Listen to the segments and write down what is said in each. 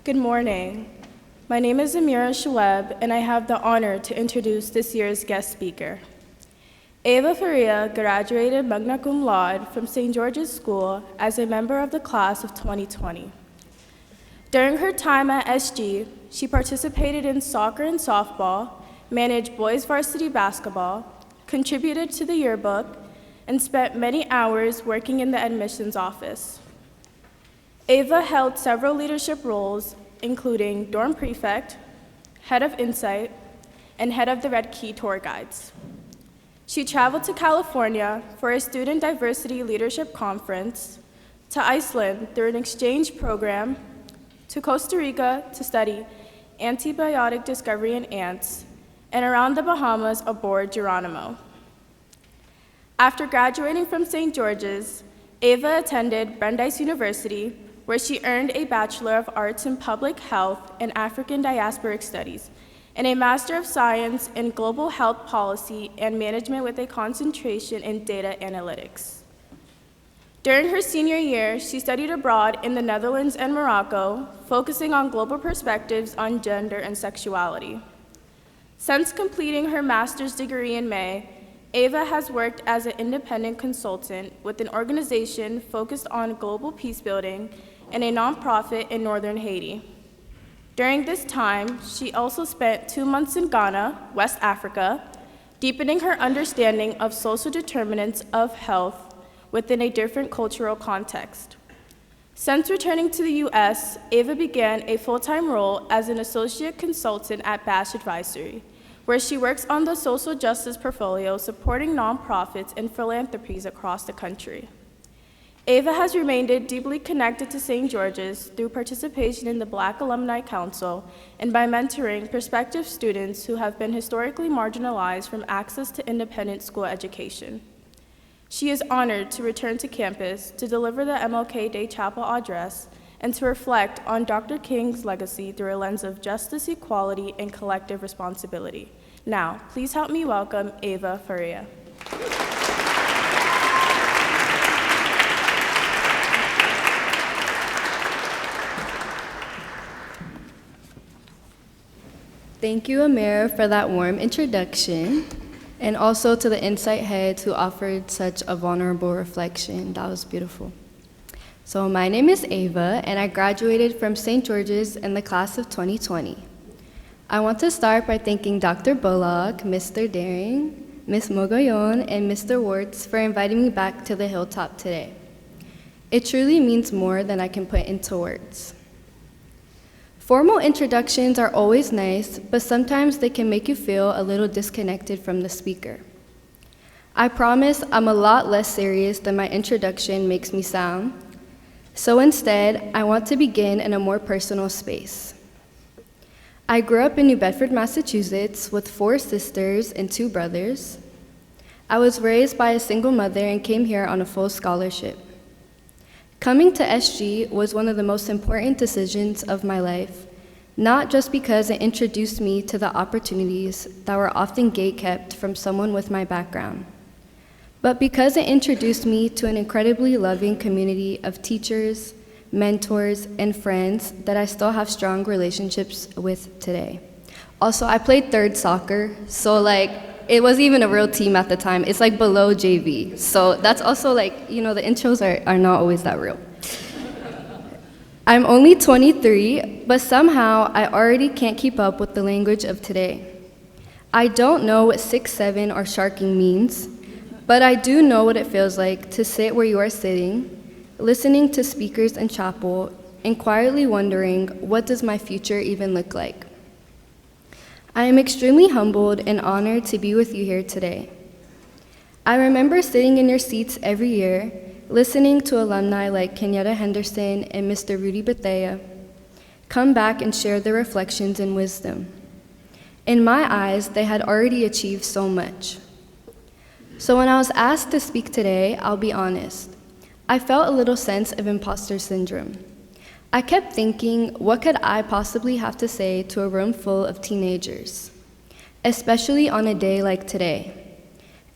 Good morning. My name is Amira Shoaib, and I have the honor to introduce this year's guest speaker. Ava Faria graduated magna cum laude from St. George's School as a member of the class of 2020. During her time at SG, she participated in soccer and softball, managed boys varsity basketball, contributed to the yearbook, and spent many hours working in the admissions office. Ava held several leadership roles, including dorm prefect, head of Insight, and head of the Red Key tour guides. She traveled to California for a student diversity leadership conference, to Iceland through an exchange program, to Costa Rica to study antibiotic discovery in ants, and around the Bahamas aboard Geronimo. After graduating from St. George's, Ava attended Brandeis University, where she earned a Bachelor of Arts in Public Health and African Diasporic Studies, and a Master of Science in Global Health Policy and Management with a concentration in Data Analytics. During her senior year, she studied abroad in the Netherlands and Morocco, focusing on global perspectives on gender and sexuality. Since completing her master's degree in May, Ava has worked as an independent consultant with an organization focused on global peace building and a nonprofit in northern Haiti. During this time, she also spent 2 months in Ghana, West Africa, deepening her understanding of social determinants of health within a different cultural context. Since returning to the US, Ava began a full-time role as an associate consultant at Bash Advisory, where she works on the social justice portfolio supporting nonprofits and philanthropies across the country. Ava has remained deeply connected to St. George's through participation in the Black Alumni Council and by mentoring prospective students who have been historically marginalized from access to independent school education. She is honored to return to campus to deliver the MLK Day Chapel address and to reflect on Dr. King's legacy through a lens of justice, equality, and collective responsibility. Now, please help me welcome Ava Faria. Thank you, Amir, for that warm introduction, and also to the Insight heads who offered such a vulnerable reflection. That was beautiful. So my name is Ava, and I graduated from St. George's in the class of 2020. I want to start by thanking Dr. Bullock, Mr. Daring, Ms. Mogollon, and Mr. Wartz for inviting me back to the Hilltop today. It truly means more than I can put into words. Formal introductions are always nice, but sometimes they can make you feel a little disconnected from the speaker. I promise I'm a lot less serious than my introduction makes me sound, so instead, I want to begin in a more personal space. I grew up in New Bedford, Massachusetts, with 4 sisters and 2 brothers. I was raised by a single mother and came here on a full scholarship. Coming to SG was one of the most important decisions of my life, not just because it introduced me to the opportunities that were often gatekept from someone with my background, but because it introduced me to an incredibly loving community of teachers, mentors, and friends that I still have strong relationships with today. Also, I played third soccer, so it wasn't even a real team at the time. It's below JV. So that's also the intros are not always that real. I'm only 23, but somehow I already can't keep up with the language of today. I don't know what 6'7" or sharking means, but I do know what it feels like to sit where you are sitting, listening to speakers in chapel, and quietly wondering, what does my future even look like? I am extremely humbled and honored to be with you here today. I remember sitting in your seats every year, listening to alumni like Kenyatta Henderson and Mr. Rudy Bethea come back and share their reflections and wisdom. In my eyes, they had already achieved so much. So when I was asked to speak today, I'll be honest, I felt a little sense of imposter syndrome. I kept thinking, what could I possibly have to say to a room full of teenagers, especially on a day like today?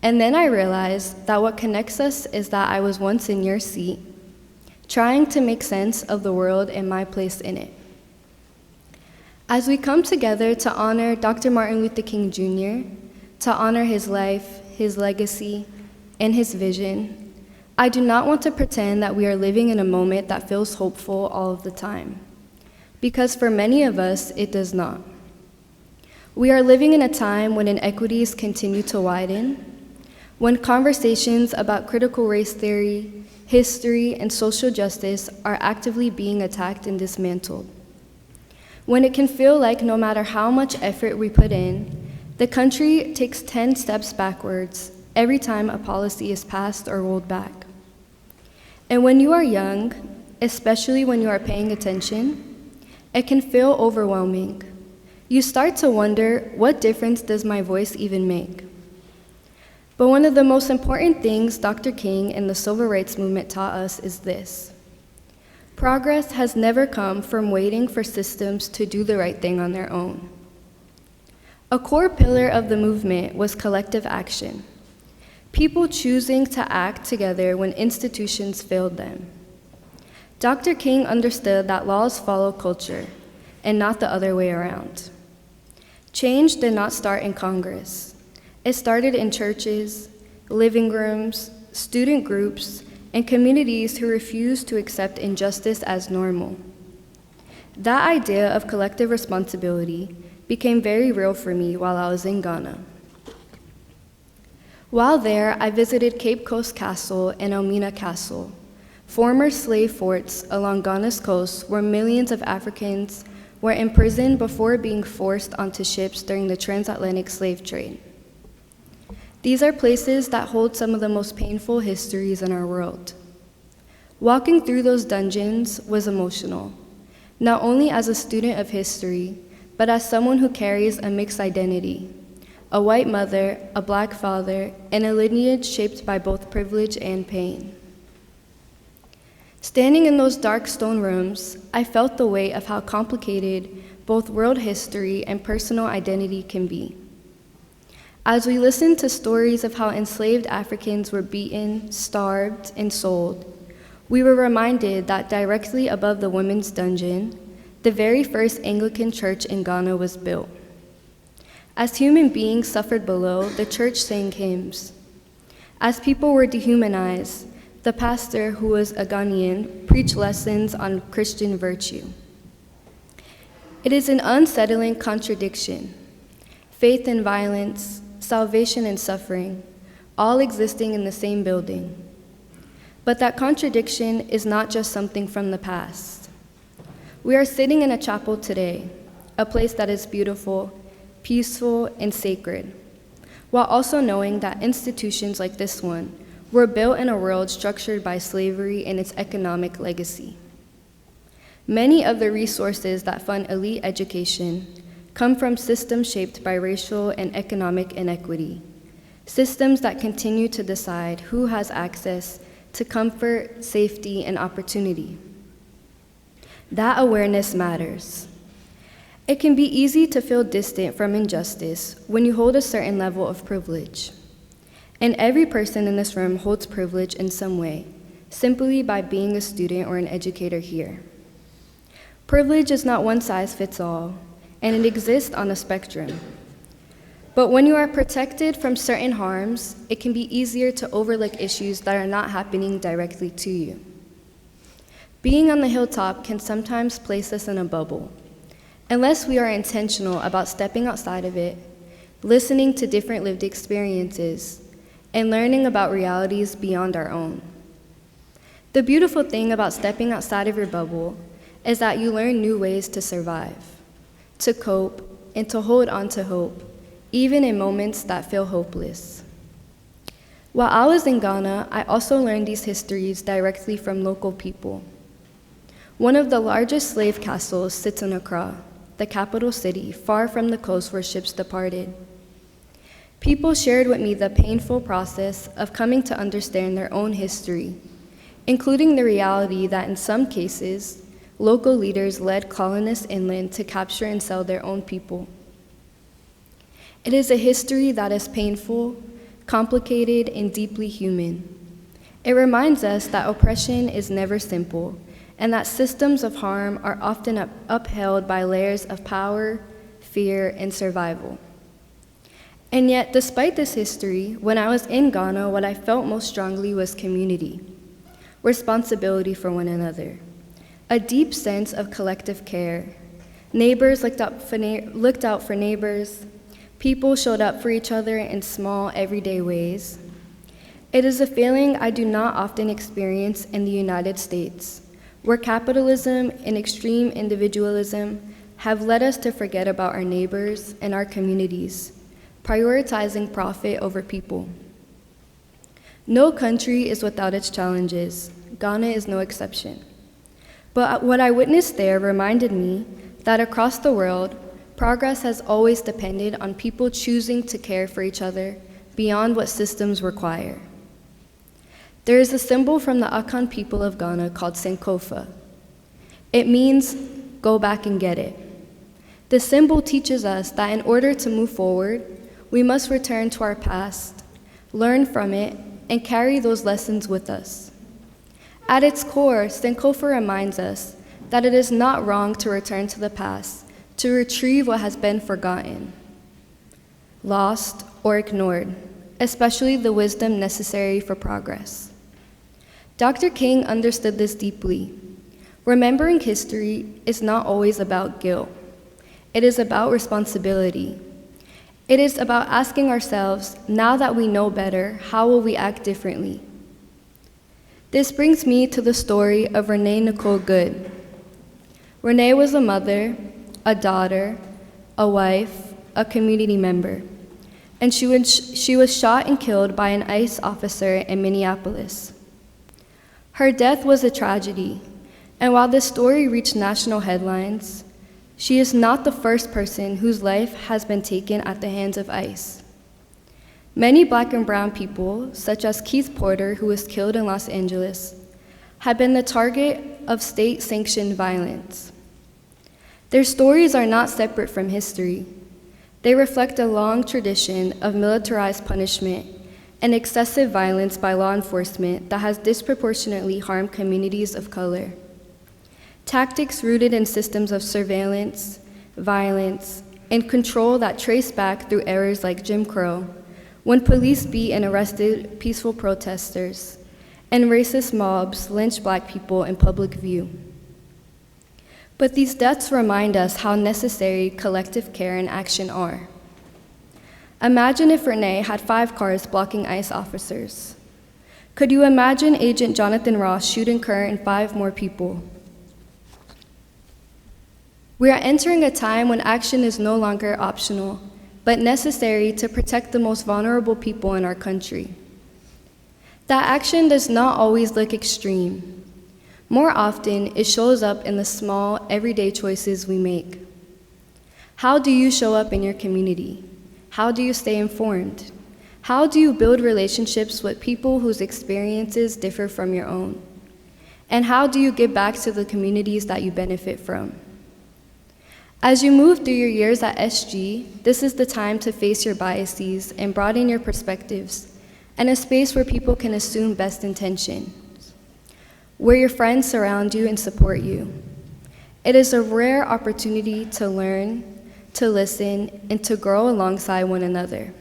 And then I realized that what connects us is that I was once in your seat, trying to make sense of the world and my place in it. As we come together to honor Dr. Martin Luther King Jr., to honor his life, his legacy, and his vision, I do not want to pretend that we are living in a moment that feels hopeful all of the time, because for many of us, it does not. We are living in a time when inequities continue to widen, when conversations about critical race theory, history, and social justice are actively being attacked and dismantled. When it can feel like no matter how much effort we put in, the country takes 10 steps backwards every time a policy is passed or rolled back. And when you are young, especially when you are paying attention, it can feel overwhelming. You start to wonder, what difference does my voice even make? But one of the most important things Dr. King and the Civil Rights Movement taught us is this: progress has never come from waiting for systems to do the right thing on their own. A core pillar of the movement was collective action, people choosing to act together when institutions failed them. Dr. King understood that laws follow culture, and not the other way around. Change did not start in Congress. It started in churches, living rooms, student groups, and communities who refused to accept injustice as normal. That idea of collective responsibility became very real for me while I was in Ghana. While there, I visited Cape Coast Castle and Elmina Castle, former slave forts along Ghana's coast where millions of Africans were imprisoned before being forced onto ships during the transatlantic slave trade. These are places that hold some of the most painful histories in our world. Walking through those dungeons was emotional, not only as a student of history, but as someone who carries a mixed identity, a white mother, a black father, and a lineage shaped by both privilege and pain. Standing in those dark stone rooms, I felt the weight of how complicated both world history and personal identity can be. As we listened to stories of how enslaved Africans were beaten, starved, and sold, we were reminded that directly above the women's dungeon, the very first Anglican church in Ghana was built. As human beings suffered below, the church sang hymns. As people were dehumanized, the pastor, who was a Ghanaian, preached lessons on Christian virtue. It is an unsettling contradiction. Faith and violence, salvation and suffering, all existing in the same building. But that contradiction is not just something from the past. We are sitting in a chapel today, a place that is beautiful, peaceful, and sacred, while also knowing that institutions like this one were built in a world structured by slavery and its economic legacy. Many of the resources that fund elite education come from systems shaped by racial and economic inequity, systems that continue to decide who has access to comfort, safety, and opportunity. That awareness matters. It can be easy to feel distant from injustice when you hold a certain level of privilege. And every person in this room holds privilege in some way, simply by being a student or an educator here. Privilege is not one size fits all, and it exists on a spectrum. But when you are protected from certain harms, it can be easier to overlook issues that are not happening directly to you. Being on the hilltop can sometimes place us in a bubble, unless we are intentional about stepping outside of it, listening to different lived experiences, and learning about realities beyond our own. The beautiful thing about stepping outside of your bubble is that you learn new ways to survive, to cope, and to hold on to hope, even in moments that feel hopeless. While I was in Ghana, I also learned these histories directly from local people. One of the largest slave castles sits in Accra, the capital city, far from the coast where ships departed. People shared with me the painful process of coming to understand their own history, including the reality that in some cases, local leaders led colonists inland to capture and sell their own people. It is a history that is painful, complicated, and deeply human. It reminds us that oppression is never simple, and that systems of harm are often upheld by layers of power, fear, and survival. And yet, despite this history, when I was in Ghana, what I felt most strongly was community, responsibility for one another, a deep sense of collective care. Neighbors looked out for neighbors. People showed up for each other in small, everyday ways. It is a feeling I do not often experience in the United States, where capitalism and extreme individualism have led us to forget about our neighbors and our communities, prioritizing profit over people. No country is without its challenges. Ghana is no exception. But what I witnessed there reminded me that across the world, progress has always depended on people choosing to care for each other beyond what systems require. There is a symbol from the Akan people of Ghana called Sankofa. It means, go back and get it. The symbol teaches us that in order to move forward, we must return to our past, learn from it, and carry those lessons with us. At its core, Sankofa reminds us that it is not wrong to return to the past, to retrieve what has been forgotten, lost, or ignored, especially the wisdom necessary for progress. Dr. King understood this deeply. Remembering history is not always about guilt. It is about responsibility. It is about asking ourselves, now that we know better, how will we act differently? This brings me to the story of Renee Nicole Good. Renee was a mother, a daughter, a wife, a community member, and she was shot and killed by an ICE officer in Minneapolis. Her death was a tragedy, and while this story reached national headlines, she is not the first person whose life has been taken at the hands of ICE. Many Black and brown people, such as Keith Porter, who was killed in Los Angeles, have been the target of state-sanctioned violence. Their stories are not separate from history. They reflect a long tradition of militarized punishment and excessive violence by law enforcement that has disproportionately harmed communities of color. Tactics rooted in systems of surveillance, violence, and control that trace back through eras like Jim Crow, when police beat and arrested peaceful protesters, and racist mobs lynched Black people in public view. But these deaths remind us how necessary collective care and action are. Imagine if Renee had 5 cars blocking ICE officers. Could you imagine Agent Jonathan Ross shooting her and 5 more people? We are entering a time when action is no longer optional, but necessary to protect the most vulnerable people in our country. That action does not always look extreme. More often, it shows up in the small, everyday choices we make. How do you show up in your community? How do you stay informed? How do you build relationships with people whose experiences differ from your own? And how do you give back to the communities that you benefit from? As you move through your years at SG, this is the time to face your biases and broaden your perspectives, and a space where people can assume best intentions, where your friends surround you and support you. It is a rare opportunity to learn, to listen, and to grow alongside one another.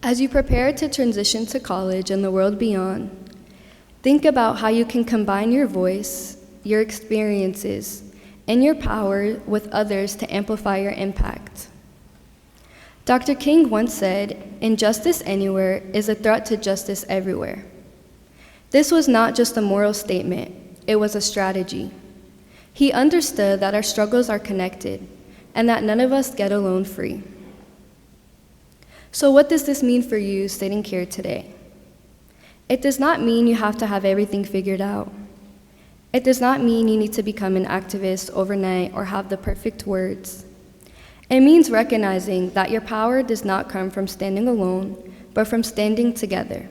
As you prepare to transition to college and the world beyond, think about how you can combine your voice, your experiences, and your power with others to amplify your impact. Dr. King once said, "Injustice anywhere is a threat to justice everywhere." This was not just a moral statement, it was a strategy. He understood that our struggles are connected, and that none of us get alone free. So what does this mean for you sitting here today? It does not mean you have to have everything figured out. It does not mean you need to become an activist overnight or have the perfect words. It means recognizing that your power does not come from standing alone, but from standing together.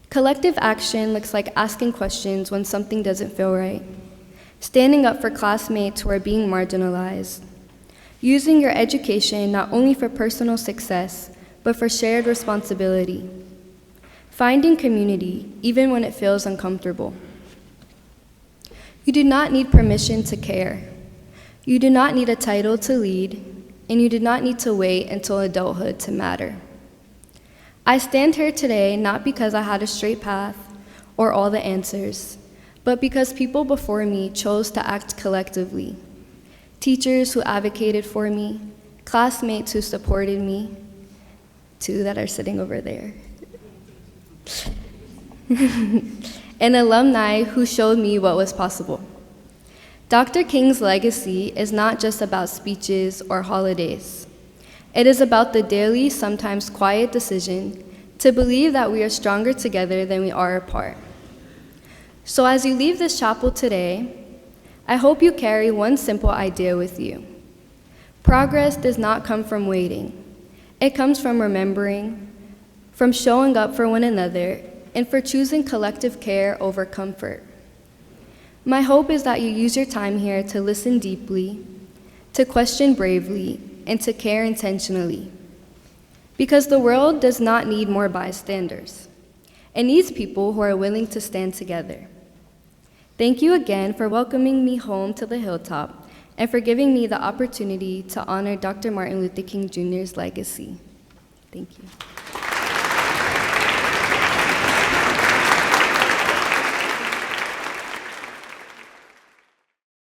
Collective action looks like asking questions when something doesn't feel right, standing up for classmates who are being marginalized, using your education not only for personal success, but for shared responsibility, finding community even when it feels uncomfortable. You do not need permission to care. You do not need a title to lead, and you do not need to wait until adulthood to matter. I stand here today not because I had a straight path or all the answers, but because people before me chose to act collectively. Teachers who advocated for me, classmates who supported me, two that are sitting over there, and alumni who showed me what was possible. Dr. King's legacy is not just about speeches or holidays. It is about the daily, sometimes quiet decision to believe that we are stronger together than we are apart. So as you leave this chapel today, I hope you carry one simple idea with you. Progress does not come from waiting. It comes from remembering, from showing up for one another, and for choosing collective care over comfort. My hope is that you use your time here to listen deeply, to question bravely, and to care intentionally. Because the world does not need more bystanders. It needs people who are willing to stand together. Thank you again for welcoming me home to the Hilltop and for giving me the opportunity to honor Dr. Martin Luther King Jr.'s legacy. Thank you.